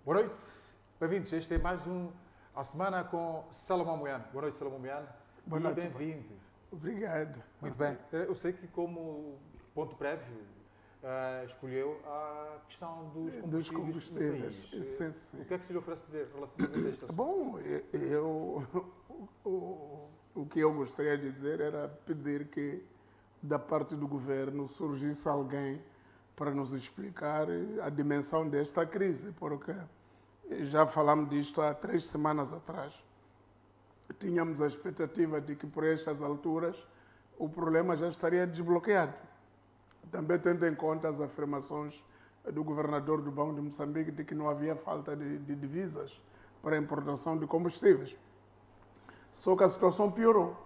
Boa noite, bem-vindos. Este é mais um A Semana com Salomão Moiano. Boa noite, Salomão Moiano. Boa E noite. bem-vindo. Obrigado. Muito bem. Eu sei que como ponto prévio escolheu a questão dos Dos combustíveis combustíveis. no país. Sim, sim. O que é que o senhor oferece dizer relativamente a este assunto? Bom, o que eu gostaria de dizer era pedir que, da parte do governo, surgisse alguém para nos explicar a dimensão desta crise, porque já falamos disto há 3 semanas atrás. Tínhamos a expectativa de que, por estas alturas, o problema já estaria desbloqueado. Também tendo em conta as afirmações do governador do Banco de Moçambique de que não havia falta de divisas para a importação de combustíveis. Só que a situação piorou.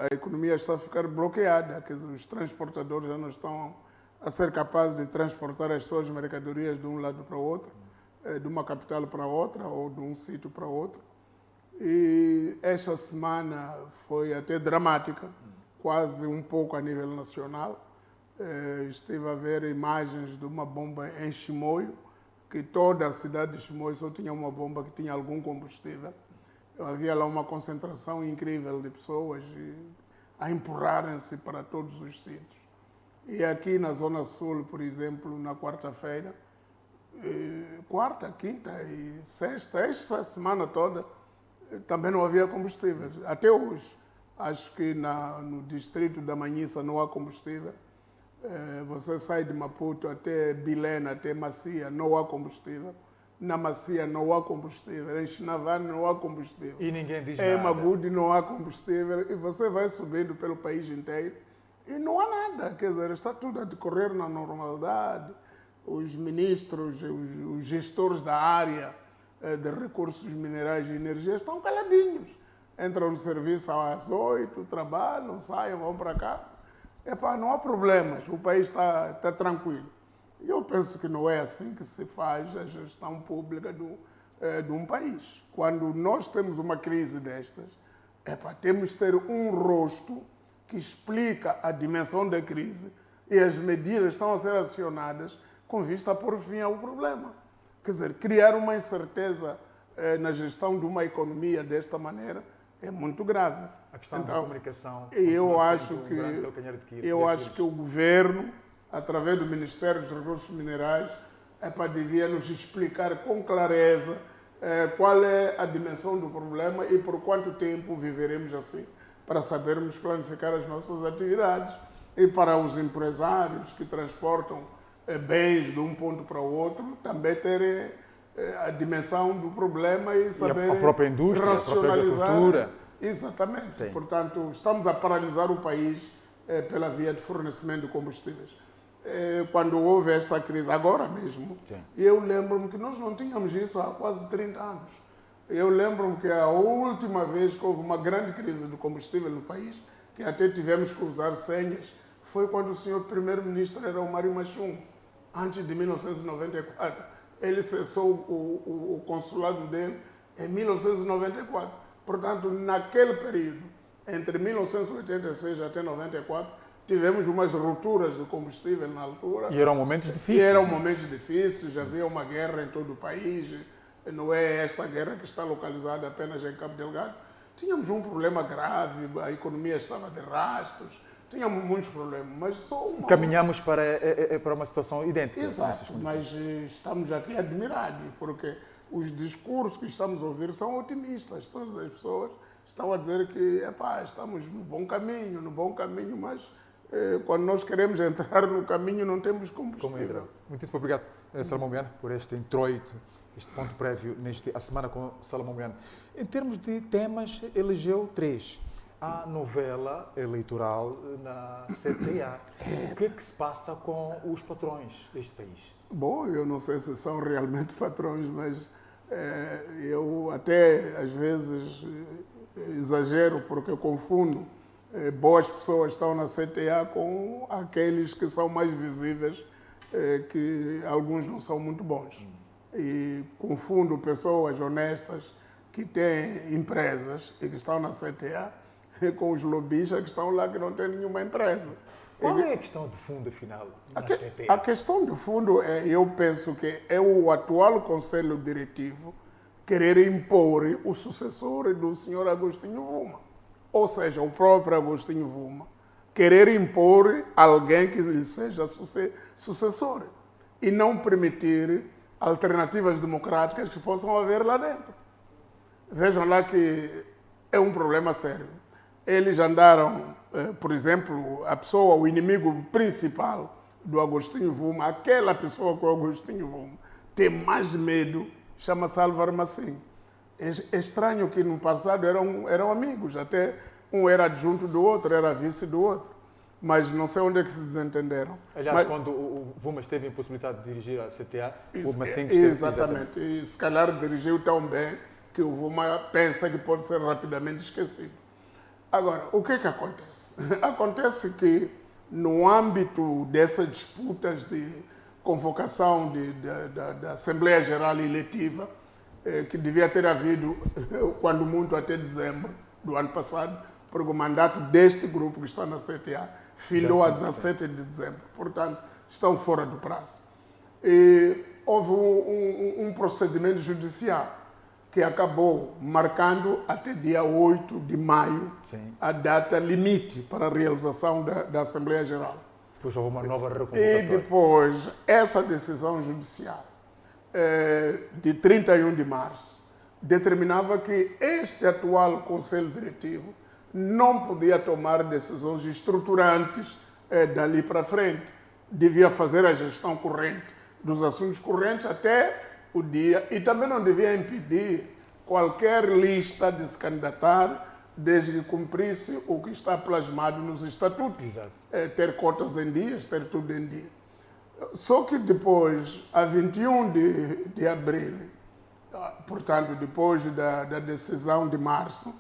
A economia está a ficar bloqueada, quer dizer, os transportadores já não estão a ser capazes de transportar as suas mercadorias de um lado para o outro, de uma capital para outra ou de um sítio para outro. E esta semana foi até dramática, quase um pouco a nível nacional. Estive a ver imagens de uma bomba em Chimoio, que toda a cidade de Chimoio só tinha uma bomba que tinha algum combustível. Havia lá uma concentração incrível de pessoas a empurrarem-se para todos os sítios. E aqui na Zona Sul, por exemplo, na quarta-feira, quarta, quinta e sexta, esta semana toda, também não havia combustível. Até hoje, acho que no distrito da Manhissa não há combustível. Você sai de Maputo até Bilena, até Macia, não há combustível. Na Macia não há combustível, em Chinavane não há combustível. E ninguém diz Em nada. Magude não há combustível. E você vai subindo pelo país inteiro e não há nada. Quer dizer, está tudo a decorrer na normalidade. Os ministros, os gestores da área de recursos minerais e energia estão caladinhos. Entram no serviço às 8, trabalham, saem, vão para casa. Não há problemas, o país está tranquilo. E eu penso que não é assim que se faz a gestão pública de um país. Quando nós temos uma crise destas, temos de ter um rosto que explica a dimensão da crise e as medidas estão a ser acionadas com vista a pôr fim ao problema. Quer dizer, criar uma incerteza na gestão de uma economia desta maneira é muito grave. A questão da comunicação. Eu acho sendo um grande calcanhar de Aquiles. que o governo, através do Ministério dos Recursos Minerais, devia nos explicar com clareza qual é a dimensão do problema e por quanto tempo viveremos assim, para sabermos planificar as nossas atividades. E para os empresários que transportam bens de um ponto para o outro, também terem a dimensão do problema e saber a própria indústria, racionalizar. a própria agricultura. Exatamente. Sim. Portanto, estamos a paralisar o país pela via de fornecimento de combustíveis. Quando houve esta crise, agora mesmo, Sim. eu lembro-me que nós não tínhamos isso há quase 30 anos. Eu lembro-me que a última vez que houve uma grande crise do combustível no país, que até tivemos que usar senhas, foi quando o senhor primeiro-ministro era o Mário Machum, antes de 1994. Ele cessou o consulado dele em 1994. Portanto, naquele período, entre 1986 até 94, tivemos umas rupturas de combustível na altura. E eram momentos difíceis. Havia uma guerra em todo o país. Não é esta guerra que está localizada apenas em Cabo Delgado. Tínhamos um problema grave, a economia estava de rastros, tínhamos muitos problemas, mas só uma... Caminhamos para uma situação idêntica. Exato, mas estamos aqui admirados, porque os discursos que estamos a ouvir são otimistas. Todas as pessoas estão a dizer que estamos no bom caminho, mas quando nós queremos entrar no caminho não temos combustível. Muitíssimo obrigado, Salomão Moiano, por este introito, este ponto prévio A Semana com Salomão Moiano. Em termos de temas, elegeu 3. A novela eleitoral na CTA. O que é que se passa com os patrões deste país? Bom, eu não sei se são realmente patrões, mas eu até às vezes exagero porque eu confundo. Boas pessoas estão na CTA com aqueles que são mais visíveis, que alguns não são muito bons. E confundo pessoas honestas que têm empresas e que estão na CTA com os lobistas que estão lá que não têm nenhuma empresa. Qual é a questão de fundo, afinal, na A CTA? questão de fundo, eu penso que é o atual Conselho Diretivo querer impor o sucessor do senhor Agostinho Vuma. Ou seja, o próprio Agostinho Vuma querer impor alguém que lhe seja sucessor e não permitir alternativas democráticas que possam haver lá dentro. Vejam lá que é um problema sério. Eles andaram, por exemplo, a pessoa, o inimigo principal do Agostinho Vuma, aquela pessoa que o Agostinho Vuma tem mais medo, chama-se Álvaro Massim. É estranho que no passado eram amigos, até um era adjunto do outro, era vice do outro, mas não sei onde é que se desentenderam. Aliás, quando o Vuma esteve em possibilidade de dirigir a CTA, o Massim esteve... Exatamente, e se calhar dirigiu tão bem que o Vuma pensa que pode ser rapidamente esquecido. Agora, o que acontece? Acontece que no âmbito dessas disputas de convocação da Assembleia Geral Eletiva, que devia ter havido, quando muito, até dezembro do ano passado, porque o mandato deste grupo que está na CTA findou a 17 de dezembro. Portanto, estão fora do prazo. E houve um procedimento judicial que acabou marcando até dia 8 de maio a data limite para a realização da Assembleia Geral. Depois houve uma nova E reconvocatória. depois, essa decisão judicial de 31 de março determinava que este atual Conselho Diretivo não podia tomar decisões estruturantes dali para frente. Devia fazer a gestão corrente dos assuntos correntes até o dia, e também não devia impedir qualquer lista de se candidatar desde que cumprisse o que está plasmado nos estatutos. Ter cotas em dias, ter tudo em dia. Só que depois, a 21 de abril, portanto, depois da decisão de março,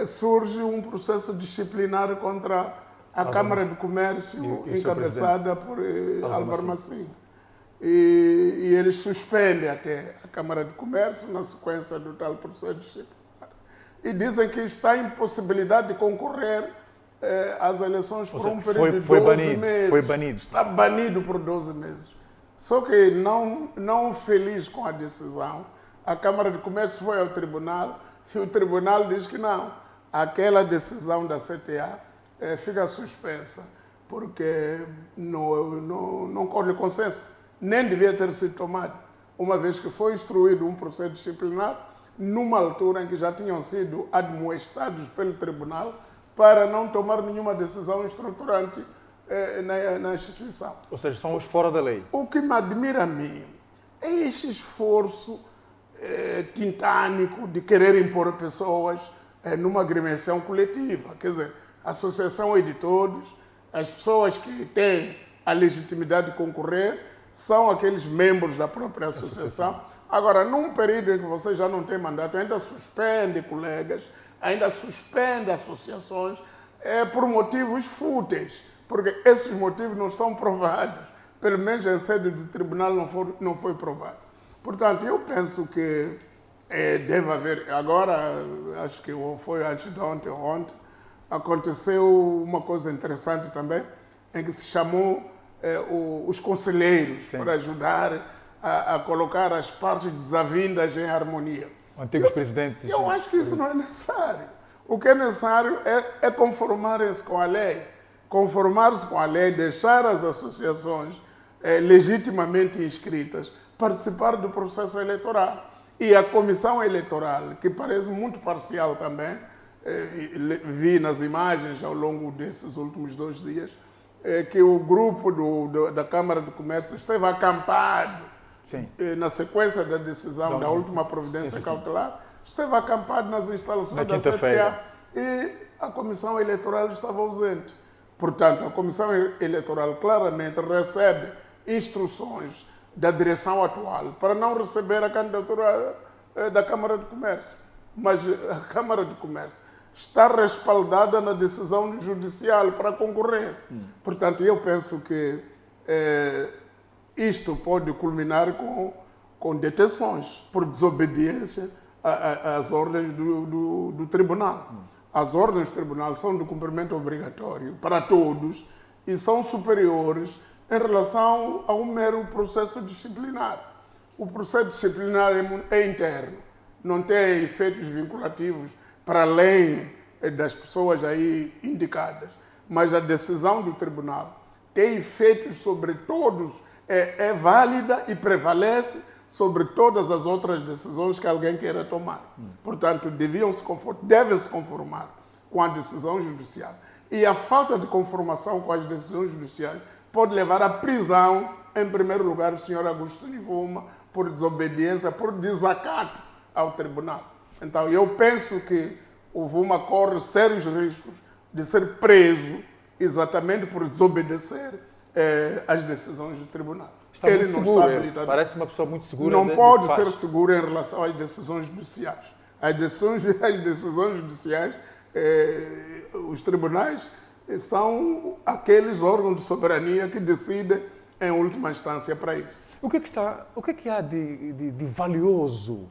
surge um processo disciplinar contra a Câmara de Comércio, encabeçada por Álvaro Massim. E eles suspendem até a Câmara de Comércio na sequência do tal processo disciplinar. E dizem que está em possibilidade de concorrer às eleições por um período de 12 meses. Foi banido. Está banido por 12 meses. Só que não feliz com a decisão, a Câmara de Comércio foi ao tribunal e o tribunal diz que não. Aquela decisão da CTA fica suspensa porque não corre consenso. Nem devia ter sido tomado, uma vez que foi instruído um processo disciplinar numa altura em que já tinham sido admoestados pelo tribunal para não tomar nenhuma decisão estruturante na instituição. Ou seja, são os fora da lei. O que me admira a mim é esse esforço titânico de querer impor pessoas numa agremiação coletiva. Quer dizer, a associação é de todos, as pessoas que têm a legitimidade de concorrer são aqueles membros da própria associação. Agora, num período em que você já não tem mandato, ainda suspende colegas, ainda suspende associações por motivos fúteis, porque esses motivos não estão provados. Pelo menos em sede do tribunal não foi provado. Portanto, eu penso que deve haver... Agora, acho que foi antes de ontem, aconteceu uma coisa interessante também, em que se chamou os conselheiros para ajudar a colocar as partes desavindas em harmonia. Antigos presidentes. Eu acho que isso não é necessário. O que é necessário é conformarem-se com a lei. Conformar-se com a lei, deixar as associações legitimamente inscritas participar do processo eleitoral. E a comissão eleitoral, que parece muito parcial também, vi nas imagens ao longo desses últimos 2 dias, que o grupo da Câmara de Comércio esteve acampado na sequência da decisão da última providência cautelar, esteve acampado nas instalações da CTA e a Comissão Eleitoral estava ausente. Portanto, a Comissão Eleitoral claramente recebe instruções da direção atual para não receber a candidatura da Câmara de Comércio. Mas a Câmara de Comércio está respaldada na decisão judicial para concorrer. Portanto, eu penso que isto pode culminar com detenções por desobediência às ordens do tribunal. As ordens do tribunal são de cumprimento obrigatório para todos e são superiores em relação a um mero processo disciplinar. O processo disciplinar é interno, não tem efeitos vinculativos para além das pessoas aí indicadas, mas a decisão do tribunal tem efeitos sobre todos, é válida e prevalece sobre todas as outras decisões que alguém queira tomar. Portanto, devem se conformar com a decisão judicial. E a falta de conformação com as decisões judiciais pode levar à prisão, em primeiro lugar, do senhor Augusto Nivuma, por desobediência, por desacato ao tribunal. Então, eu penso que o Vuma corre sérios riscos de ser preso exatamente por desobedecer às decisões do tribunal. Está Ele muito não seguro, está habilitado. parece uma pessoa muito segura. Não pode ser seguro em relação às decisões judiciais. As decisões judiciais, os tribunais são aqueles órgãos de soberania que decidem em última instância para isso. O que é que há de valioso,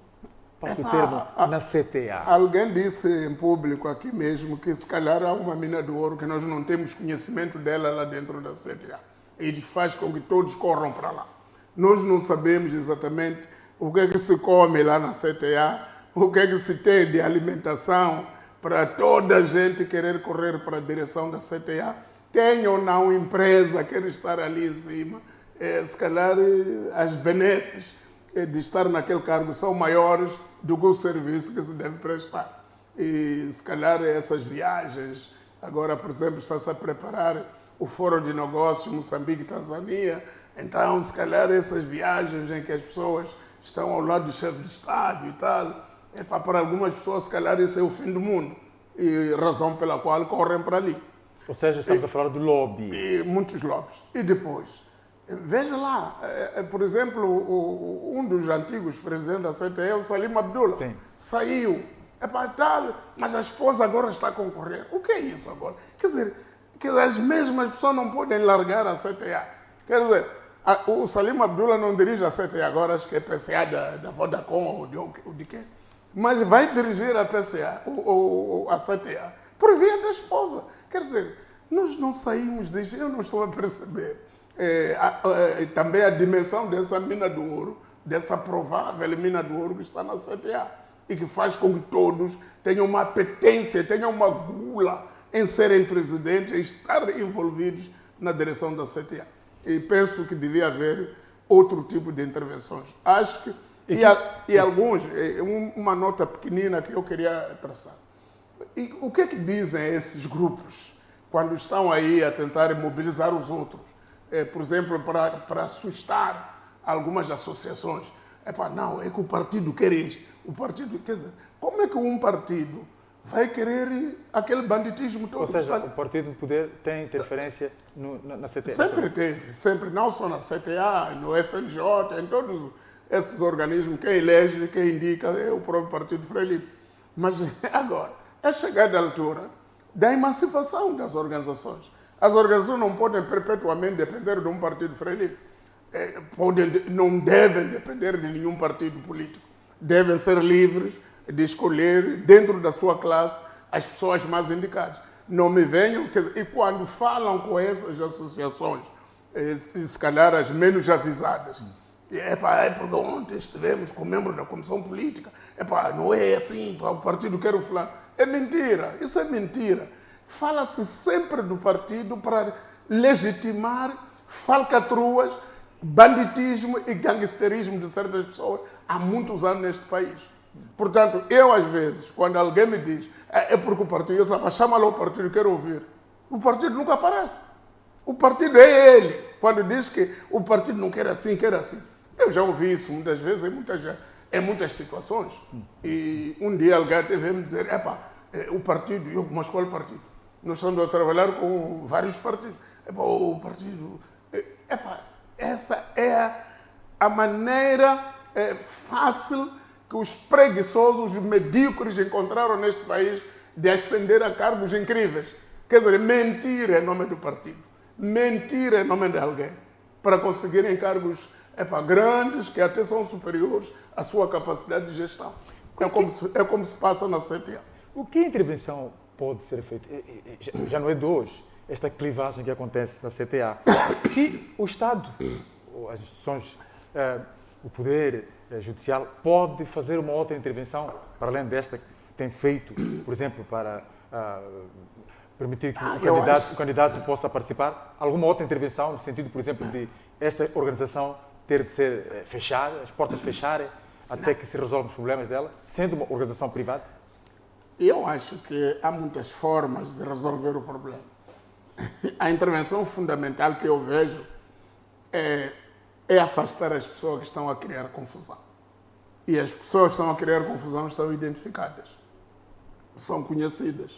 passo o termo, na CTA? Alguém disse em público aqui mesmo que se calhar há uma mina de ouro que nós não temos conhecimento dela lá dentro da CTA. E faz com que todos corram para lá. Nós não sabemos exatamente o que é que se come lá na CTA, o que é que se tem de alimentação para toda a gente querer correr para a direção da CTA. Tem ou não empresa quer estar ali em cima. Se calhar as benesses de estar naquele cargo são maiores do que o serviço que se deve prestar. E se calhar essas viagens, agora, por exemplo, está-se a preparar o Fórum de Negócios Moçambique e Tanzânia. Então, se calhar essas viagens em que as pessoas estão ao lado do chefe de Estado e tal, para algumas pessoas, se calhar, isso é o fim do mundo. E razão pela qual correm para ali. Ou seja, estamos a falar do lobby. E muitos lobbies. E depois, veja lá, por exemplo, um dos antigos presidentes da CTE, o Salim Abdullah, Sim. saiu. Tal, mas a esposa agora está a concorrer. O que é isso agora? Quer dizer, que as mesmas pessoas não podem largar a CTA. Quer dizer, o Salim Abdullah não dirige a CTA agora, acho que é PCA da Vodacom ou de quê? Mas vai dirigir a PCA, a CTA, por via da esposa. Quer dizer, nós não saímos disso, eu não estou a perceber. Também a dimensão dessa mina de ouro, dessa provável mina de ouro que está na CTA e que faz com que todos tenham uma apetência, tenham uma gula em serem presidentes, em estar envolvidos na direção da CTA. E penso que devia haver outro tipo de intervenções. Acho que... E alguns, uma nota pequenina que eu queria traçar. E o que é que dizem esses grupos quando estão aí a tentar mobilizar os outros? Por exemplo, para assustar algumas associações. Não, é que o partido quer isto. O partido, quer dizer, como é que um partido vai querer aquele banditismo todo? Ou seja, o partido do poder tem interferência na CTA? Sempre teve, sempre, não só na CTA, no SNJ, em todos esses organismos, quem elege, quem indica é o próprio Partido Frelimo. Mas agora, é chegada a altura da emancipação das organizações. As organizações não podem perpetuamente depender de um partido Frelimo. Não devem depender de nenhum partido político. Devem ser livres de escolher, dentro da sua classe, as pessoas mais indicadas. Não me venham... E quando falam com essas associações, se calhar as menos avisadas, porque ontem estivemos com membros da comissão política, não é assim, o partido quer o fulano. É mentira, isso é mentira. Fala-se sempre do partido para legitimar falcatruas, banditismo e gangsterismo de certas pessoas há muitos anos neste país. Portanto, eu às vezes, quando alguém me diz é porque o partido, eu digo, chama lá o partido, quero ouvir. O partido nunca aparece. O partido é ele. Quando diz que o partido não quer assim, quer assim. Eu já ouvi isso muitas vezes, em muitas situações. E um dia alguém teve a me dizer, o partido, eu, mas qual partido? Nós estamos a trabalhar com vários partidos. O partido... essa é a maneira fácil que os preguiçosos, os medíocres encontraram neste país de ascender a cargos incríveis. Quer dizer, mentir em nome do partido. Mentir em nome de alguém. Para conseguirem cargos grandes, que até são superiores à sua capacidade de gestão. É como se passa na CTA. O que a intervenção pode ser feita? Já não é de hoje. esta clivagem que acontece na CTA, que o Estado, as instituições, o Poder Judicial, pode fazer uma outra intervenção, para além desta que tem feito, por exemplo, para permitir que o candidato possa participar? Alguma outra intervenção, no sentido, por exemplo, de esta organização ter de ser fechada, as portas fecharem, até que se resolvam os problemas dela, sendo uma organização privada? Eu acho que há muitas formas de resolver o problema. A intervenção fundamental que eu vejo é afastar as pessoas que estão a criar confusão. E as pessoas que estão a criar confusão estão identificadas, são conhecidas.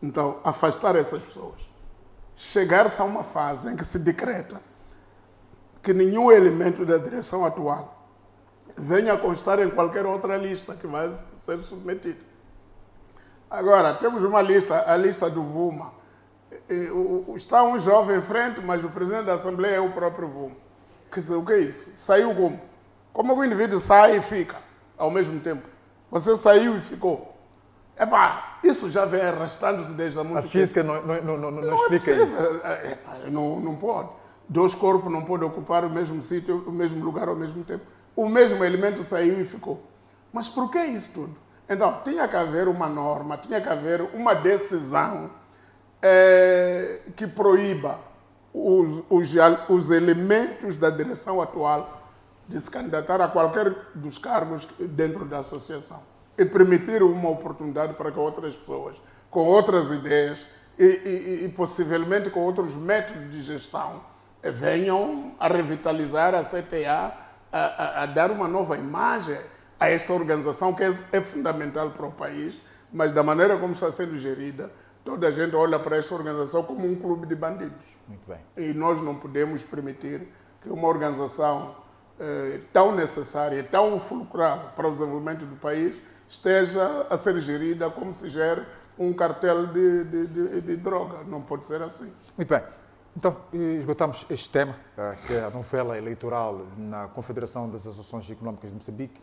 Então, afastar essas pessoas. Chegar-se a uma fase em que se decreta que nenhum elemento da direção atual venha a constar em qualquer outra lista que vai ser submetida. Agora, temos uma lista, a lista do VUMA. Está um jovem em frente, mas o presidente da Assembleia é o próprio VUMA. O que é isso? Saiu como? Como o indivíduo sai e fica ao mesmo tempo? Você saiu e ficou. Isso já vem arrastando-se desde há muito tempo. A física não explica isso. Não pode. Dois corpos não podem ocupar o mesmo sítio, o mesmo lugar ao mesmo tempo. O mesmo elemento saiu e ficou. Mas por que isso tudo? Então, tinha que haver uma norma, tinha que haver uma decisão que proíba os elementos da direção atual de se candidatar a qualquer dos cargos dentro da associação e permitir uma oportunidade para que outras pessoas, com outras ideias e possivelmente com outros métodos de gestão, venham a revitalizar a CTA, a dar uma nova imagem a esta organização que é fundamental para o país, mas da maneira como está sendo gerida, toda a gente olha para esta organização como um clube de bandidos. Muito bem. E nós não podemos permitir que uma organização tão necessária, tão fulcral para o desenvolvimento do país, esteja a ser gerida como se gera um cartel de droga. Não pode ser assim. Muito bem. Então, esgotamos este tema, que é a novela eleitoral na Confederação das Associações Económicas de Moçambique,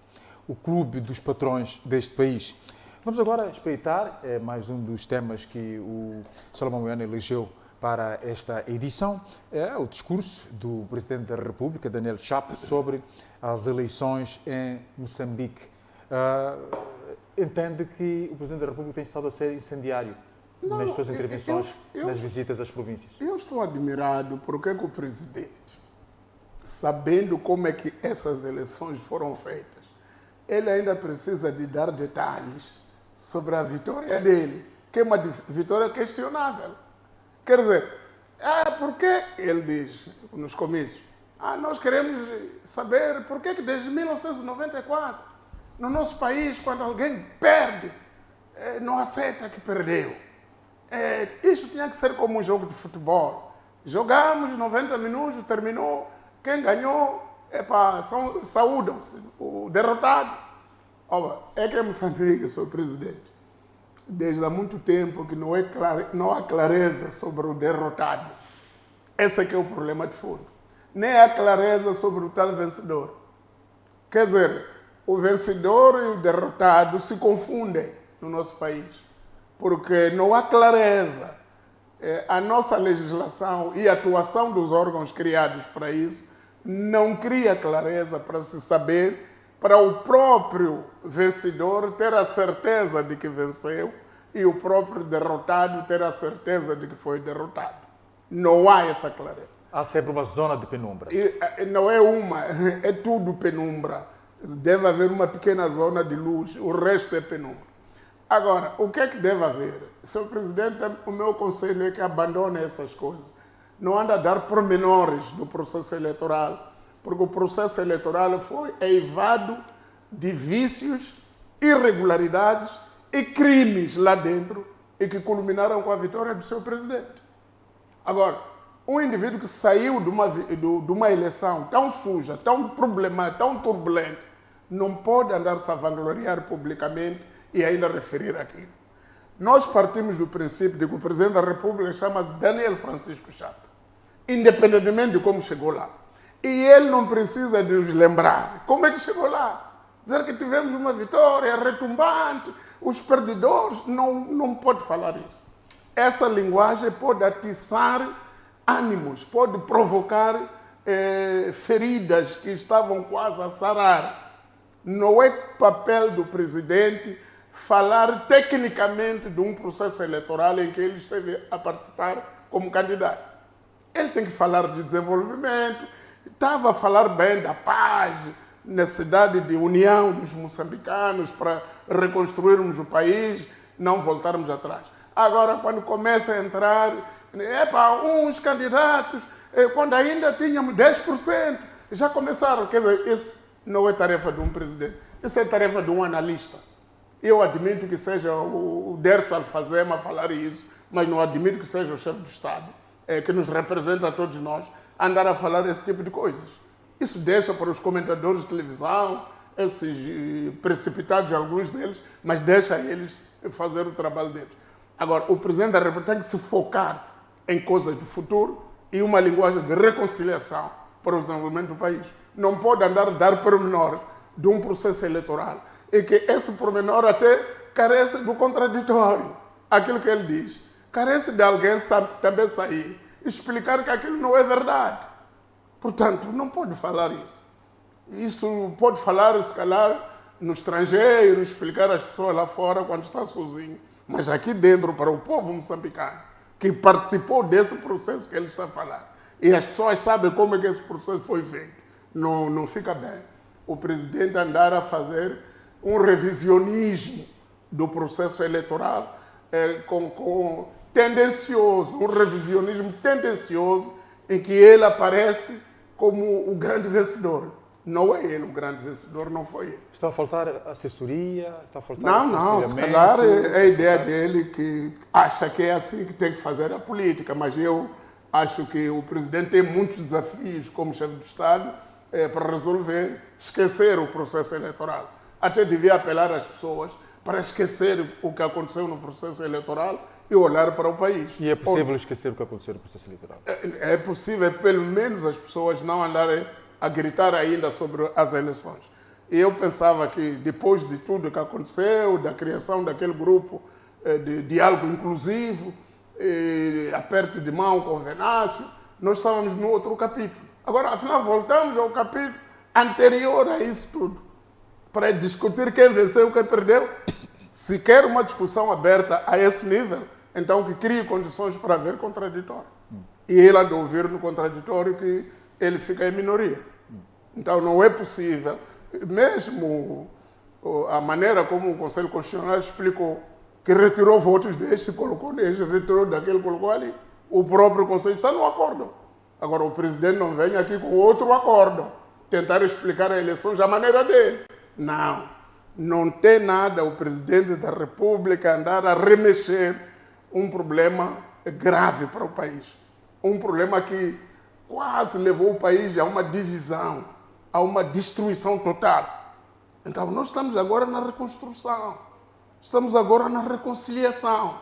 o clube dos patrões deste país. Vamos agora espreitar mais um dos temas que o Salomão Moiana elegeu para esta edição, é o discurso do Presidente da República, Daniel Chapo, sobre as eleições em Moçambique. Entende que o Presidente da República tem estado a ser incendiário nas suas intervenções, nas visitas às províncias? Eu estou admirado porque o Presidente, sabendo como é que essas eleições foram feitas, ele ainda precisa de dar detalhes sobre a vitória dele, que é uma vitória questionável. Quer dizer, porque ele diz nos comícios, nós queremos saber por que desde 1994, no nosso país, quando alguém perde, não aceita que perdeu. Isso tinha que ser como um jogo de futebol. Jogamos 90 minutos, terminou, quem ganhou, saúdam-se, o derrotado. É que é Moçambique, Sr. Presidente. Desde há muito tempo que não há clareza sobre o derrotado. Esse é que é o problema de fundo. Nem há clareza sobre o tal vencedor. Quer dizer, o vencedor e o derrotado se confundem no nosso país, porque não há clareza. A nossa legislação e a atuação dos órgãos criados para isso não cria clareza para se saber, para o próprio vencedor ter a certeza de que venceu e o próprio derrotado ter a certeza de que foi derrotado. Não há essa clareza. Há sempre uma zona de penumbra. Não é uma, é tudo penumbra. Deve haver uma pequena zona de luz, o resto é penumbra. Agora, o que é que deve haver? Sr. Presidente, o meu conselho é que abandone essas coisas. Não anda a dar pormenores do processo eleitoral, porque o processo eleitoral foi eivado de vícios, irregularidades e crimes lá dentro e que culminaram com a vitória do seu presidente. Agora, um indivíduo que saiu de uma eleição tão suja, tão problemática, tão turbulenta, não pode andar-se a vangloriar publicamente e ainda referir aquilo. Nós partimos do princípio de que o Presidente da República chama-se Daniel Francisco Chapo, independentemente de como chegou lá. E ele não precisa de nos lembrar como é que chegou lá. Dizer que tivemos uma vitória retumbante, os perdedores, não pode falar isso. essa linguagem pode atiçar ânimos, pode provocar feridas que estavam quase a sarar. Não é papel do presidente falar tecnicamente de um processo eleitoral em que ele esteve a participar como candidato. Ele tem que falar de desenvolvimento, estava a falar bem da paz, necessidade de união dos moçambicanos para reconstruirmos o país, não voltarmos atrás. Agora, quando começa a entrar, uns candidatos, quando ainda tínhamos 10%, já começaram. Quer dizer, isso não é tarefa de um presidente, isso é tarefa de um analista. Eu admito que seja o Derso Alfazema a falar isso, mas não admito que seja o chefe do Estado, que nos representa a todos nós, andar a falar esse tipo de coisas. Isso deixa para os comentadores de televisão, esses precipitados, alguns deles, mas deixa eles fazer o trabalho deles. Agora, o Presidente da República tem que se focar em coisas do futuro e uma linguagem de reconciliação para o desenvolvimento do país. Não pode andar a dar pormenores de um processo eleitoral e que esse pormenor até carece do contraditório. Aquilo que ele diz. Carece de alguém também sair e explicar que aquilo não é verdade. Portanto, não pode falar isso. Isso pode falar, se calhar, no estrangeiro, explicar às pessoas lá fora quando está sozinho. Mas aqui dentro, para o povo moçambicano, que participou desse processo que ele está a falar, e as pessoas sabem como é que esse processo foi feito, não fica bem o presidente andar a fazer um revisionismo do processo eleitoral tendencioso, um revisionismo tendencioso em que ele aparece como o grande vencedor. Não é ele o grande vencedor, não foi ele. Está a faltar assessoria? Está a faltar não, se calhar é a ideia dele que acha que é assim que tem que fazer a política, mas eu acho que o presidente tem muitos desafios como chefe do Estado para resolver, esquecer o processo eleitoral. Até devia apelar às pessoas para esquecer o que aconteceu no processo eleitoral e olhar para o país. E é possível esquecer o que aconteceu no processo eleitoral? É possível, pelo menos, as pessoas não andarem a gritar ainda sobre as eleições. E eu pensava que, depois de tudo que aconteceu, da criação daquele grupo de diálogo inclusivo, aperto de mão com o Venâncio, nós estávamos no outro capítulo. Agora, afinal, voltamos ao capítulo anterior a isso tudo, para discutir quem venceu e quem perdeu. Se quer uma discussão aberta a esse nível, então que crie condições para haver contraditório. E ele há de ouvir no contraditório que ele fica em minoria. Então não é possível, mesmo a maneira como o Conselho Constitucional explicou, que retirou votos deste, colocou neste, retirou daquele, colocou ali. O próprio Conselho está no acordo. Agora o presidente não vem aqui com outro acordo, tentar explicar as eleições da maneira dele. Não tem nada o presidente da República andar a remexer um problema grave para o país. Um problema que quase levou o país a uma divisão, a uma destruição total. Então, nós estamos agora na reconstrução, estamos agora na reconciliação.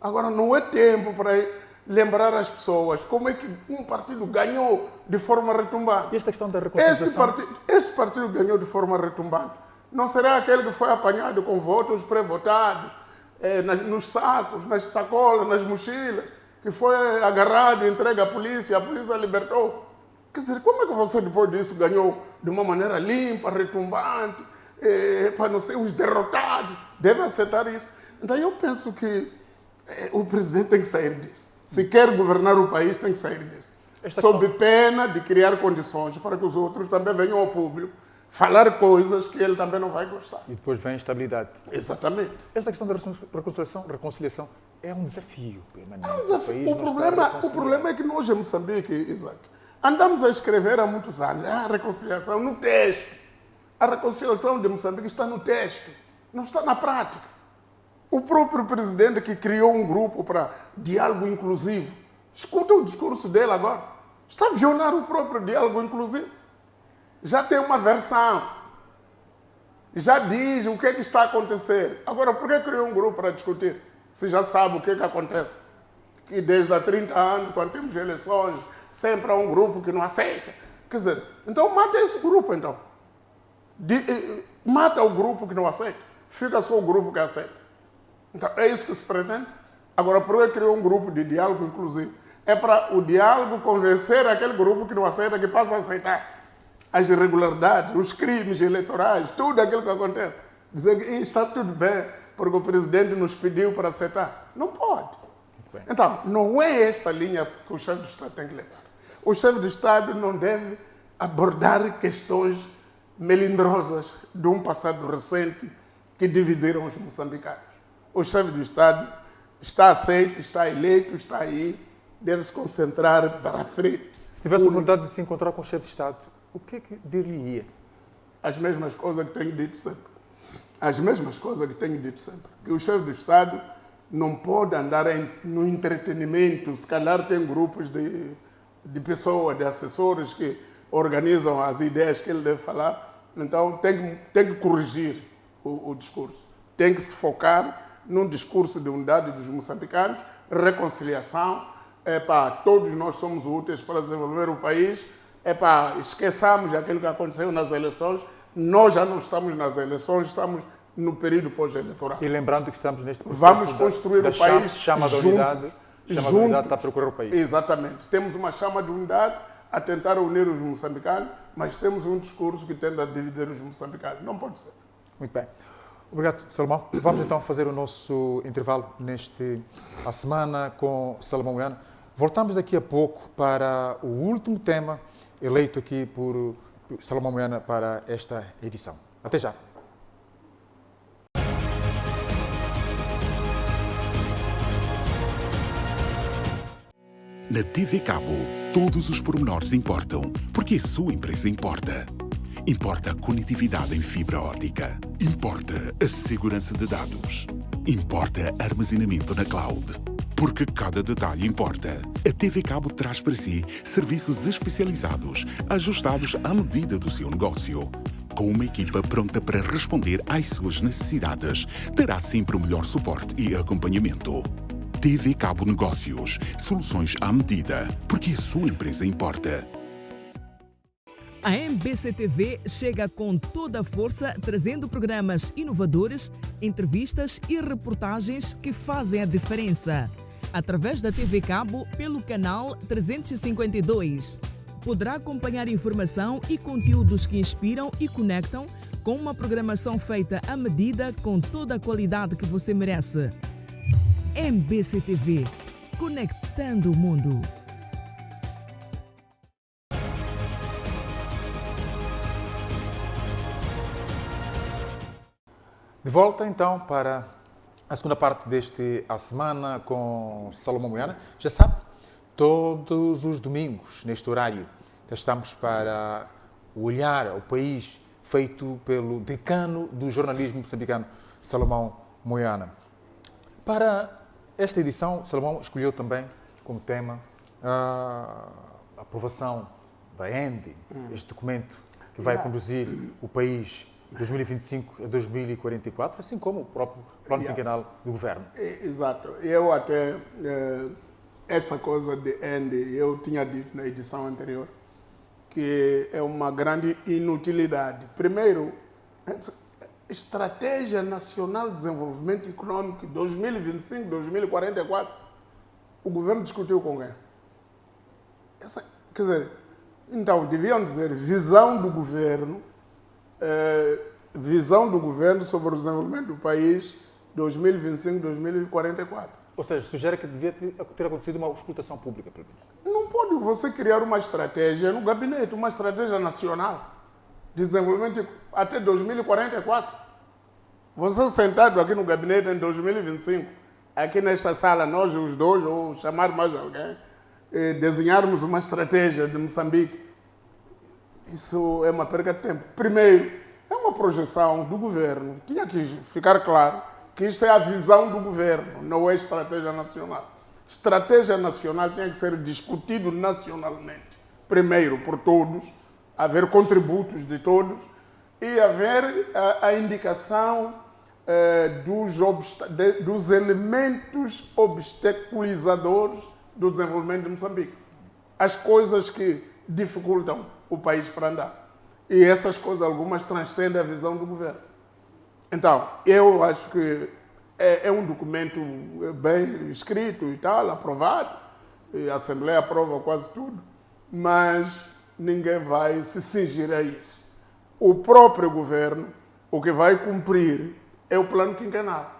Agora, não é tempo para lembrar as pessoas como é que um partido ganhou de forma retumbante. E esta questão da reconciliação? Este partido ganhou de forma retumbante. Não será aquele que foi apanhado com votos pré-votados, nos sacos, nas sacolas, nas mochilas, que foi agarrado, entregue à polícia, a polícia libertou. Quer dizer, como é que você depois disso ganhou de uma maneira limpa, retumbante, para não ser os derrotados? Deve aceitar isso. Então eu penso que o presidente tem que sair disso. Se quer governar o país, tem que sair disso. Sob pena de criar condições para que os outros também venham ao público falar coisas que ele também não vai gostar. E depois vem a estabilidade. Exatamente. Esta questão da reconciliação é um desafio permanente. É um desafio. O problema é que nós em Moçambique, Isaac, andamos a escrever há muitos anos a reconciliação no texto. A reconciliação de Moçambique está no texto, não está na prática. O próprio presidente que criou um grupo para diálogo inclusivo, escuta o discurso dele agora, está a violar o próprio diálogo inclusivo. Já tem uma versão, já diz o que é que está a acontecer. Agora, por que criou um grupo para discutir? Se já sabe o que é que acontece. Que desde há 30 anos, quando temos eleições, sempre há um grupo que não aceita. Quer dizer, então mata esse grupo, então. Mata o grupo que não aceita. Fica só o grupo que aceita. Então, é isso que se pretende? Agora, por que criou um grupo de diálogo inclusivo? É para o diálogo convencer aquele grupo que não aceita, que passa a aceitar as irregularidades, os crimes eleitorais, tudo aquilo que acontece. Dizer que está tudo bem, porque o presidente nos pediu para aceitar. Não pode. Então, não é esta linha que o chefe do Estado tem que levar. O chefe do Estado não deve abordar questões melindrosas de um passado recente que dividiram os moçambicanos. O chefe do Estado está aceito, está eleito, está aí, deve se concentrar para a frente. Se tivesse a vontade de se encontrar com o chefe de Estado, o que é que dir-lhe-ia? As mesmas coisas que tenho dito sempre. As mesmas coisas que tenho dito sempre. Que o chefe do Estado não pode andar no entretenimento, se calhar tem grupos de pessoas, de assessores que organizam as ideias que ele deve falar, então tem que corrigir o discurso. Tem que se focar num discurso de unidade dos moçambicanos, reconciliação, todos nós somos úteis para desenvolver o país, esqueçamos aquilo que aconteceu nas eleições, nós já não estamos nas eleições, estamos no período pós-eleitoral. E lembrando que estamos neste processo vamos construir o país chama da unidade, chama da unidade está a procurar o país. Exatamente. Temos uma chama de unidade a tentar unir os moçambicanos, mas temos um discurso que tende a dividir os moçambicanos. Não pode ser. Muito bem. Obrigado, Salomão. Vamos então fazer o nosso intervalo a semana com Salomão Moiana. Voltamos daqui a pouco para o último tema eleito aqui por Salomão Moiana para esta edição. Até já. Na TV Cabo, todos os pormenores importam, porque a sua empresa importa. Importa a conectividade em fibra óptica. Importa a segurança de dados. Importa armazenamento na cloud. Porque cada detalhe importa. A TV Cabo traz para si serviços especializados, ajustados à medida do seu negócio. Com uma equipa pronta para responder às suas necessidades, terá sempre o melhor suporte e acompanhamento. TV Cabo Negócios. Soluções à medida, porque a sua empresa importa. A MBCTV chega com toda a força, trazendo programas inovadores, entrevistas e reportagens que fazem a diferença. Através da TV Cabo, pelo canal 352. Poderá acompanhar informação e conteúdos que inspiram e conectam com uma programação feita à medida com toda a qualidade que você merece. MBCTV, conectando o mundo. De volta então para a segunda parte A Semana com Salomão Moiana. Já sabe, todos os domingos, neste horário, estamos para olhar ao país feito pelo decano do jornalismo moçambicano, Salomão Moiana. Para esta edição, Salomão escolheu também como tema a aprovação da ENDE, este documento que vai conduzir o país de 2025 a 2044, assim como o próprio plano quinquenal do governo. Exato. Eu até, essa coisa de ENDE, eu tinha dito na edição anterior, que é uma grande inutilidade. Primeiro, Estratégia Nacional de Desenvolvimento Econômico 2025-2044, o governo discutiu com quem? Quer dizer, então, deviam dizer visão do governo sobre o desenvolvimento do país 2025-2044. Ou seja, sugere que devia ter acontecido uma auscultação pública, pelo menos. Não pode você criar uma estratégia no gabinete, uma estratégia nacional de desenvolvimento até 2044. Você sentado aqui no gabinete em 2025, aqui nesta sala, nós os dois, ou chamar mais alguém, desenharmos uma estratégia de Moçambique, isso é uma perda de tempo. Primeiro, é uma projeção do governo. Tinha que ficar claro que isto é a visão do governo, não é estratégia nacional. Estratégia nacional tem que ser discutido nacionalmente. Primeiro, por todos, haver contributos de todos e haver a indicação dos elementos obstaculizadores do desenvolvimento de Moçambique. As coisas que dificultam o país para andar. E essas coisas, algumas, transcendem a visão do governo. Então, eu acho que é um documento bem escrito e tal, aprovado, e a Assembleia aprova quase tudo, mas ninguém vai se cingir a isso. O próprio governo, o que vai cumprir é o plano quinquenal.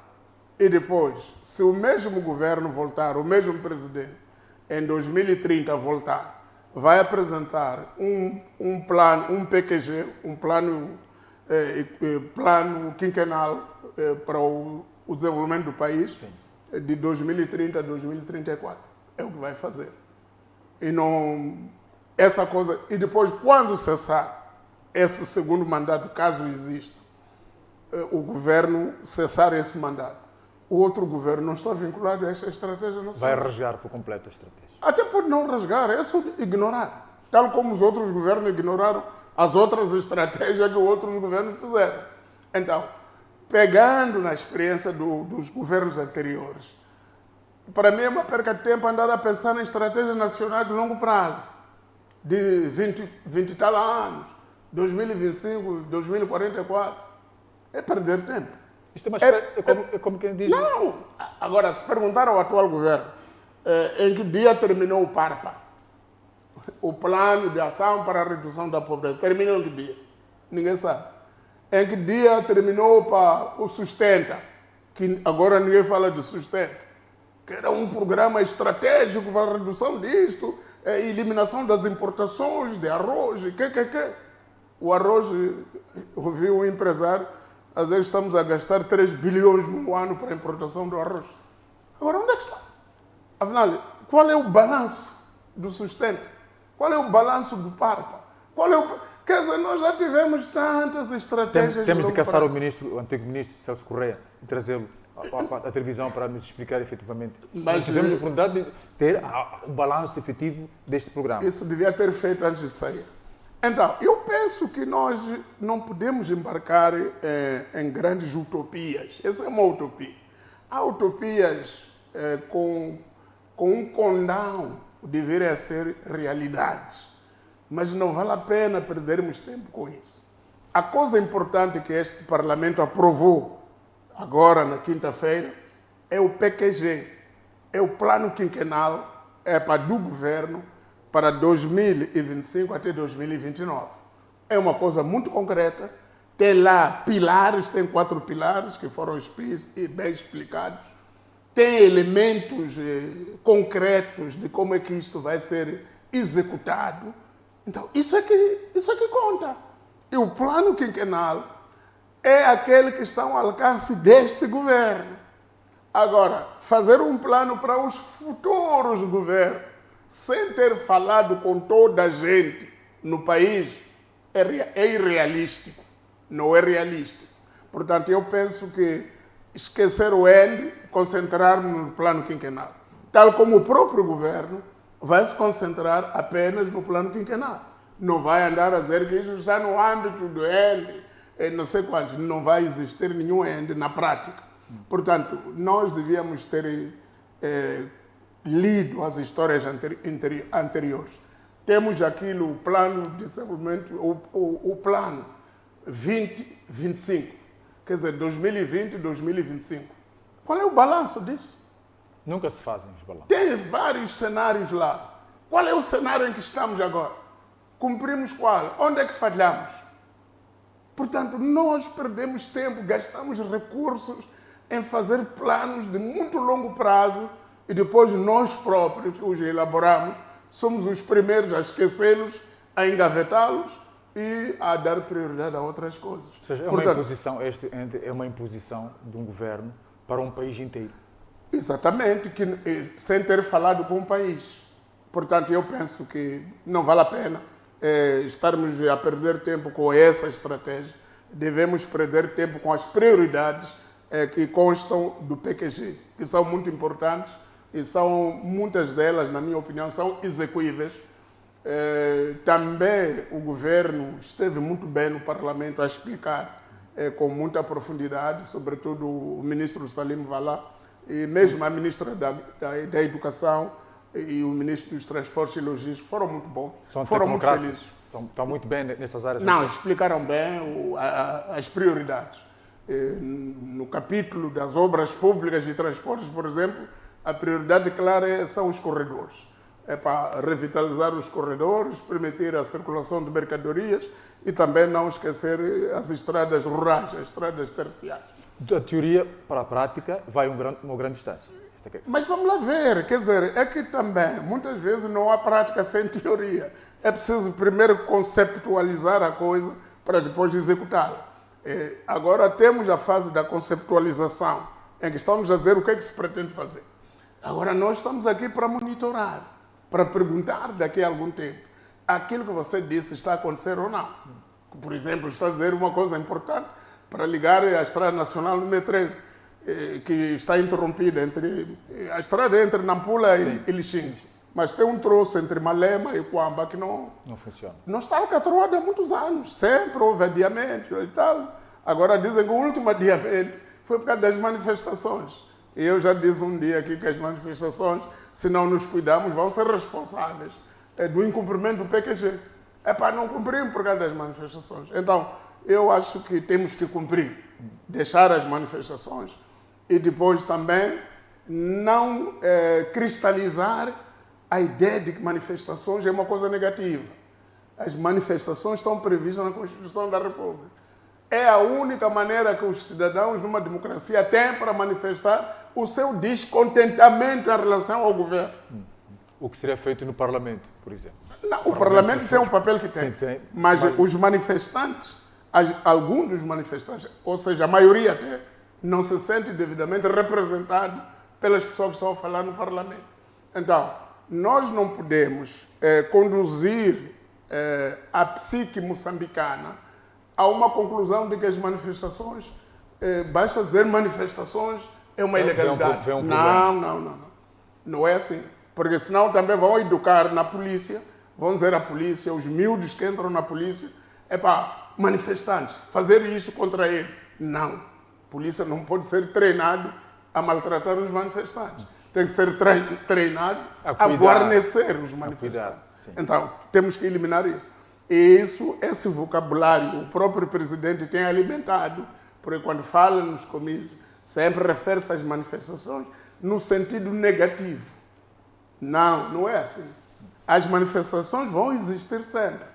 E depois, se o mesmo governo voltar, o mesmo presidente, em 2030 voltar, vai apresentar um plano, um PQG, um plano quinquenal para o desenvolvimento do país, de 2030 a 2034. É o que vai fazer. E não essa coisa. E depois, quando cessar esse segundo mandato, caso exista, o governo cessar esse mandato, o outro governo não está vinculado a esta estratégia nacional. Vai rasgar por completo a estratégia. Até pode não rasgar, é só ignorar. Tal como os outros governos ignoraram as outras estratégias que outros governos fizeram. Então, pegando na experiência dos governos anteriores, para mim é uma perca de tempo andar a pensar em estratégias nacionais de longo prazo, de 20 e tal anos, 2025, 2044. É perder tempo. Isto é, é como quem diz... Não! Agora, se perguntar ao atual governo em que dia terminou o PARPA, o Plano de Ação para a Redução da Pobreza, terminou em que dia? Ninguém sabe. Em que dia terminou o Sustenta, que agora ninguém fala de Sustenta, que era um programa estratégico para a redução disto, eliminação das importações de arroz, O arroz, eu vi um empresário, às vezes estamos a gastar 3 bilhões no ano para a importação do arroz. Agora, onde é que está? Afinal, qual é o balanço do Sustenta? Qual é o balanço do PARPA? Quer dizer, nós já tivemos tantas estratégias... Temos de caçar o antigo ministro Celso Correia e trazê-lo à televisão para nos explicar efetivamente. Mas tivemos a oportunidade de ter o balanço efetivo deste programa. Isso devia ter feito antes de sair. Então, eu penso que nós não podemos embarcar em grandes utopias. Essa é uma utopia. Há utopias com um condão de vir a ser realidades. Mas não vale a pena perdermos tempo com isso. A coisa importante que este Parlamento aprovou agora, na quinta-feira, é o PQG. É o Plano Quinquenal do governo para 2025 até 2029. É uma coisa muito concreta. Tem lá pilares, tem 4 pilares que foram bem explicados. Tem elementos concretos de como é que isto vai ser executado. Então, isso é que conta. E o plano quinquenal é aquele que está ao alcance deste governo. Agora, fazer um plano para os futuros governos, sem ter falado com toda a gente no país, é irrealístico, não é realístico. Portanto, eu penso que esquecer o END, concentrar-nos no plano quinquenal. Tal como o próprio governo vai se concentrar apenas no plano quinquenal. Não vai andar a dizer que isso está no âmbito do END, não sei quantos, não vai existir nenhum END na prática. Portanto, nós devíamos ter lido as histórias anteriores. Temos aquilo, o plano de desenvolvimento, o plano 2025, quer dizer, 2020 e 2025. Qual é o balanço disso? Nunca se fazem os balanços. Tem vários cenários lá. Qual é o cenário em que estamos agora? Cumprimos qual? Onde é que falhamos? Portanto, nós perdemos tempo, gastamos recursos em fazer planos de muito longo prazo e depois nós próprios os elaboramos, somos os primeiros a esquecê-los, a engavetá-los e a dar prioridade a outras coisas. Ou seja, é uma imposição de um governo para um país inteiro. Exatamente, sem ter falado com o país. Portanto, eu penso que não vale a pena estarmos a perder tempo com essa estratégia. Devemos perder tempo com as prioridades que constam do PQG, que são muito importantes e muitas delas, na minha opinião, são execuíveis. Também o governo esteve muito bem no Parlamento a explicar com muita profundidade, sobretudo o ministro Salim Valá, e mesmo a ministra da Educação e o ministro dos Transportes e Logística foram muito bons, foram muito felizes. Estão muito bem nessas áreas? Não, explicaram bem as prioridades. No capítulo das obras públicas e transportes, por exemplo, a prioridade clara são os corredores. É para revitalizar os corredores, permitir a circulação de mercadorias e também não esquecer as estradas rurais, as estradas terciárias. Da teoria para a prática vai uma grande distância. Mas vamos lá ver, quer dizer, é que também muitas vezes não há prática sem teoria. É preciso primeiro conceptualizar a coisa para depois executá-la. Agora temos a fase da conceptualização, em que estamos a dizer o que é que se pretende fazer. Agora nós estamos aqui para monitorar, para perguntar daqui a algum tempo, aquilo que você disse está a acontecer ou não. Por exemplo, está a dizer uma coisa importante para ligar a Estrada Nacional número 13, que está interrompida a estrada entre Nampula e Lixingue. Mas tem um troço entre Malema e Quamba que não funciona. Não está alcatroado há muitos anos. Sempre houve adiamento e tal. Agora dizem que o último adiamento foi por causa das manifestações. E eu já disse um dia aqui que as manifestações, se não nos cuidarmos, vão ser responsáveis do incumprimento do PQG. É para não cumprir por causa das manifestações. Então, eu acho que temos que cumprir, deixar as manifestações e depois também não cristalizar a ideia de que manifestações é uma coisa negativa. As manifestações estão previstas na Constituição da República. É a única maneira que os cidadãos numa democracia têm para manifestar o seu descontentamento em relação ao governo. O que seria feito no Parlamento, por exemplo? Não, o Parlamento tem um papel que tem. Sim, tem. Mas os manifestantes, alguns dos manifestantes, ou seja, a maioria até, não se sente devidamente representado pelas pessoas que estão a falar no Parlamento. Então, nós não podemos conduzir a psique moçambicana a uma conclusão de que as manifestações, basta dizer manifestações, é uma ilegalidade. Não é assim. Porque senão também vão educar na polícia, vão dizer à polícia, os miúdos que entram na polícia, manifestantes, fazer isso contra ele. Não. A polícia não pode ser treinado a maltratar os manifestantes. Tem que ser treinado a guarnecer os manifestantes. Então, temos que eliminar isso. E esse vocabulário, o próprio presidente tem alimentado, porque quando fala nos comícios, sempre refere-se às manifestações no sentido negativo. Não é assim. As manifestações vão existir sempre,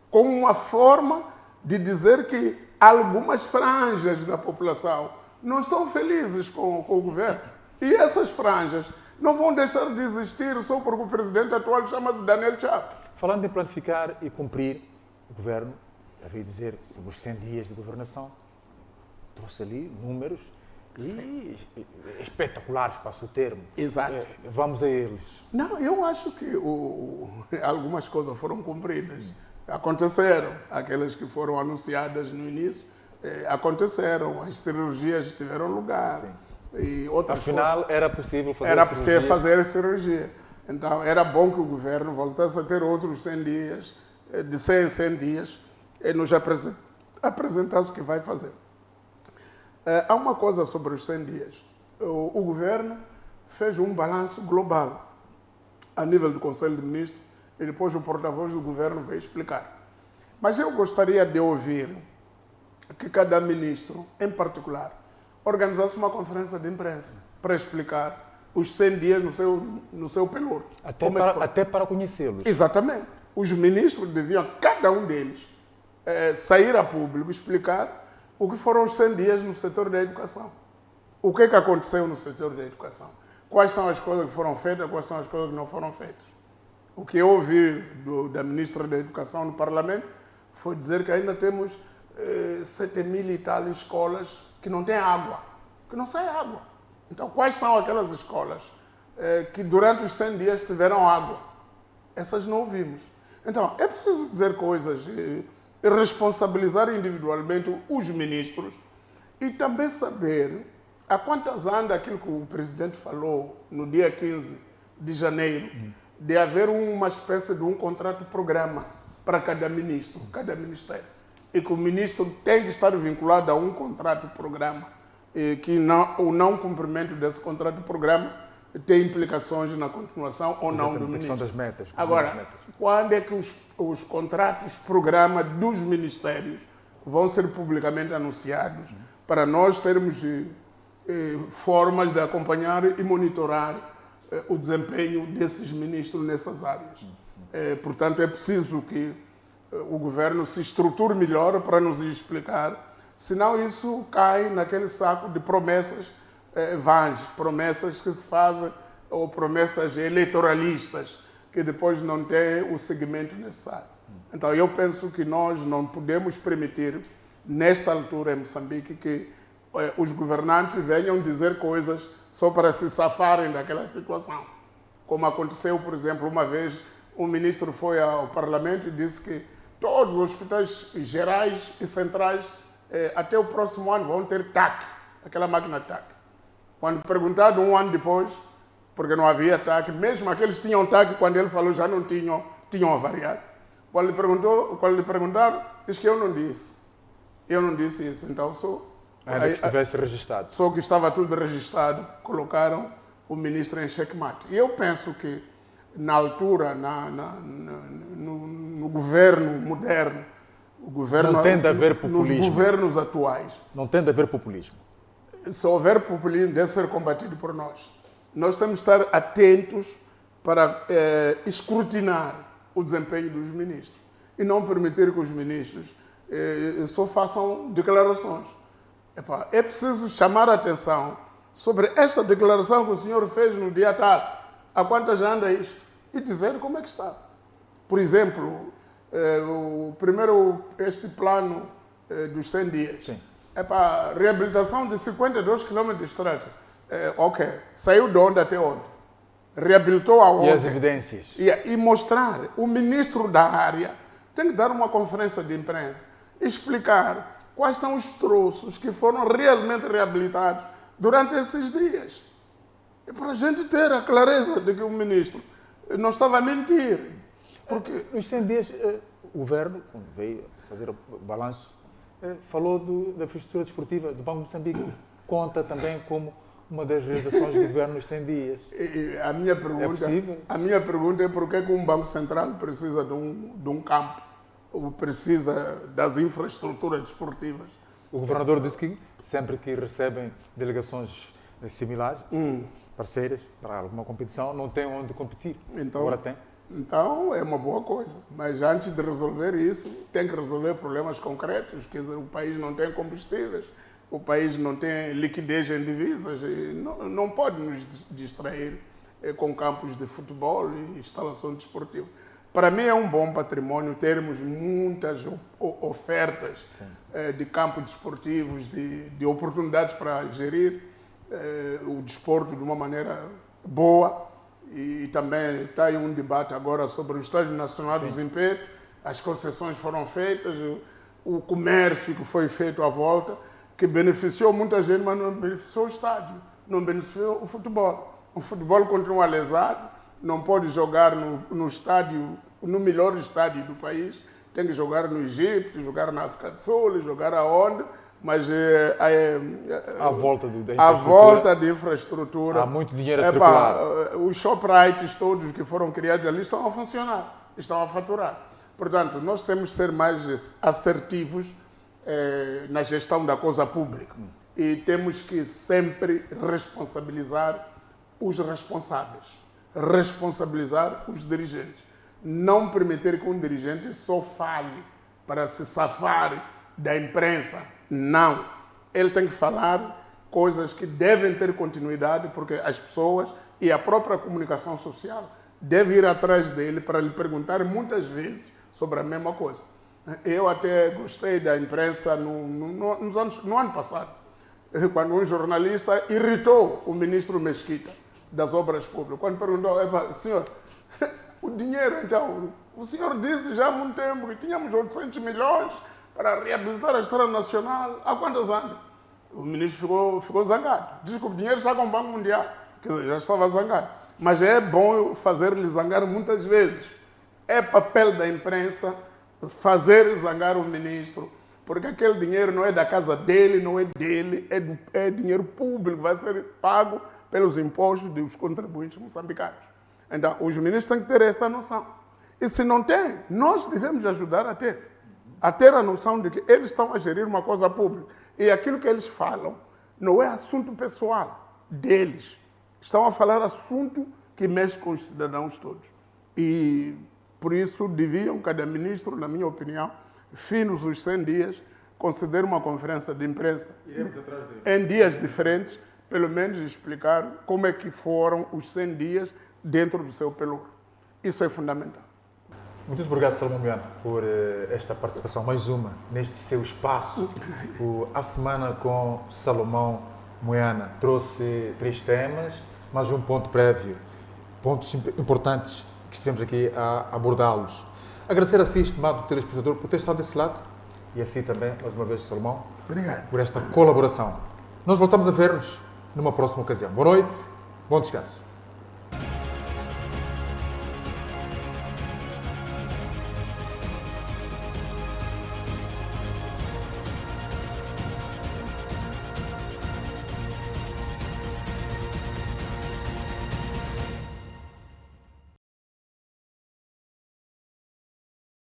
como uma forma de dizer que algumas franjas da população não estão felizes com o governo. E essas franjas não vão deixar de existir só porque o presidente atual chama-se Daniel Chapo. Falando em planificar e cumprir o governo, havia dizer sobre os 100 dias de governação, trouxe ali números espetaculares, passo o termo. Exato. Vamos a eles. Não, eu acho que algumas coisas foram cumpridas. Aconteceram, aquelas que foram anunciadas no início, aconteceram, as cirurgias tiveram lugar. Sim. E outras Afinal, coisas. era possível fazer Era possível fazer a cirurgia. Então, era bom que o governo voltasse a ter outros 100 dias, de 100 em 100 dias, e nos apresentasse o que vai fazer. Há uma coisa sobre os 100 dias. O governo fez um balanço global a nível do Conselho de Ministros e depois o porta-voz do governo veio explicar. Mas eu gostaria de ouvir que cada ministro, em particular, organizasse uma conferência de imprensa para explicar os 100 dias no seu pelouro. Até para conhecê-los. Exatamente. Os ministros deviam, cada um deles, sair a público explicar o que foram os 100 dias no setor da educação. O que aconteceu no setor da educação? Quais são as coisas que foram feitas, quais são as coisas que não foram feitas? O que eu ouvi da ministra da Educação no Parlamento foi dizer que ainda temos 7.000 e tal escolas que não têm água, que não sai água. Então, quais são aquelas escolas que durante os 100 dias tiveram água? Essas não ouvimos. Então, é preciso dizer coisas e responsabilizar individualmente os ministros e também saber a quantas anda aquilo que o presidente falou no dia 15 de janeiro, de haver uma espécie de um contrato-programa para cada ministro, cada ministério. E que o ministro tem que estar vinculado a um contrato-programa e que o não cumprimento desse contrato-programa tem implicações na continuação ou não do ministro. Das metas. Agora, quando é que os contratos-programa dos ministérios vão ser publicamente anunciados para nós termos formas de acompanhar e monitorar o desempenho desses ministros nessas áreas. Portanto, é preciso que o governo se estruture melhor para nos explicar, senão isso cai naquele saco de promessas vãs, promessas que se fazem, ou promessas eleitoralistas, que depois não têm o segmento necessário. Então, eu penso que nós não podemos permitir, nesta altura em Moçambique, que os governantes venham dizer coisas só para se safarem daquela situação. Como aconteceu, por exemplo, uma vez, um ministro foi ao Parlamento e disse que todos os hospitais gerais e centrais, até o próximo ano, vão ter TAC, aquela máquina TAC. Quando perguntado um ano depois, porque não havia TAC, mesmo aqueles que tinham TAC, quando ele falou, já não tinham avariado. Quando lhe perguntaram, disse que eu não disse. Eu não disse isso, então ainda que estivesse registado. Só que estava tudo registado, colocaram o ministro em xeque-mate. E eu penso que, na altura, no governo moderno, o governo, não tem de haver populismo. Nos governos atuais, não tem de haver populismo. Se houver populismo, deve ser combatido por nós. Nós temos de estar atentos para escrutinar o desempenho dos ministros e não permitir que os ministros só façam declarações. É preciso chamar a atenção sobre esta declaração que o senhor fez no dia tal, a quantas anda isto, e dizer como é que está. Por exemplo, este plano dos 100 dias. Sim. É para reabilitação de 52 quilômetros de estrada. Ok, saiu de onde até onde? Reabilitou aonde? E as evidências? E mostrar. O ministro da área tem que dar uma conferência de imprensa, explicar quais são os troços que foram realmente reabilitados durante esses dias. É para a gente ter a clareza de que o ministro não estava a mentir. Porque nos 100 dias, o governo, quando veio fazer o balanço, falou da infraestrutura desportiva do Banco de Moçambique. Conta também como uma das realizações do governo nos 100 dias. A minha pergunta é por que um Banco Central precisa de um campo, ou precisa das infraestruturas desportivas. O governador disse que sempre que recebem delegações similares, parceiras, para alguma competição, não tem onde competir. Agora tem. Então, é uma boa coisa. Mas antes de resolver isso, tem que resolver problemas concretos. Quer dizer, o país não tem combustíveis, o país não tem liquidez em divisas, e não pode nos distrair com campos de futebol e instalações desportivas. Para mim é um bom patrimônio termos muitas ofertas de campos desportivos, de oportunidades para gerir o desporto de uma maneira boa. E também está aí um debate agora sobre o Estádio Nacional do Zimpeto. As concessões foram feitas, o comércio que foi feito à volta, que beneficiou muita gente, mas não beneficiou o estádio, não beneficiou o futebol. O futebol continua lesado, não pode jogar no estádio, no melhor estádio do país, tem que jogar no Egito, jogar na África do Sul, jogar aonde, mas à volta da infraestrutura. Há muito dinheiro a circular. Os shoprites todos que foram criados ali estão a funcionar, estão a faturar. Portanto, nós temos que ser mais assertivos na gestão da coisa pública. E temos que sempre responsabilizar os responsáveis, responsabilizar os dirigentes. Não permitir que um dirigente só fale para se safar da imprensa. Não. Ele tem que falar coisas que devem ter continuidade, porque as pessoas e a própria comunicação social devem ir atrás dele para lhe perguntar muitas vezes sobre a mesma coisa. Eu até gostei da imprensa no ano passado, quando um jornalista irritou o ministro Mesquita das Obras Públicas, quando perguntou, senhor, o dinheiro então, o senhor disse já há muito tempo que tínhamos 800 milhões para reabilitar a Estrada Nacional, há quantos anos? O ministro ficou zangado, disse que o dinheiro está com o Banco Mundial, quer dizer, já estava zangado. Mas é bom fazer-lhe zangar muitas vezes. É papel da imprensa fazer zangar o ministro, porque aquele dinheiro não é da casa dele, não é dele, é dinheiro público, vai ser pago pelos impostos dos contribuintes moçambicanos. Então, os ministros têm que ter essa noção. E se não tem, nós devemos ajudar a ter a noção de que eles estão a gerir uma coisa pública. E aquilo que eles falam não é assunto pessoal deles. Estão a falar assunto que mexe com os cidadãos todos. E, por isso, deviam, cada ministro, na minha opinião, finos os 100 dias, conceder uma conferência de imprensa em dias diferentes, pelo menos explicar como é que foram os 100 dias dentro do seu pelour. Isso é fundamental. Muito obrigado, Salomão Moiana, por esta participação, mais uma, neste seu espaço. A Semana com Salomão Moiana trouxe 3 temas, mais um ponto prévio, pontos importantes que estivemos aqui a abordá-los. Agradecer a si, estimado telespectador, por ter estado desse lado e a si também, mais uma vez, Salomão, Obrigado. por esta colaboração. Nós voltamos a ver-nos numa próxima ocasião. Boa noite, bom descanso.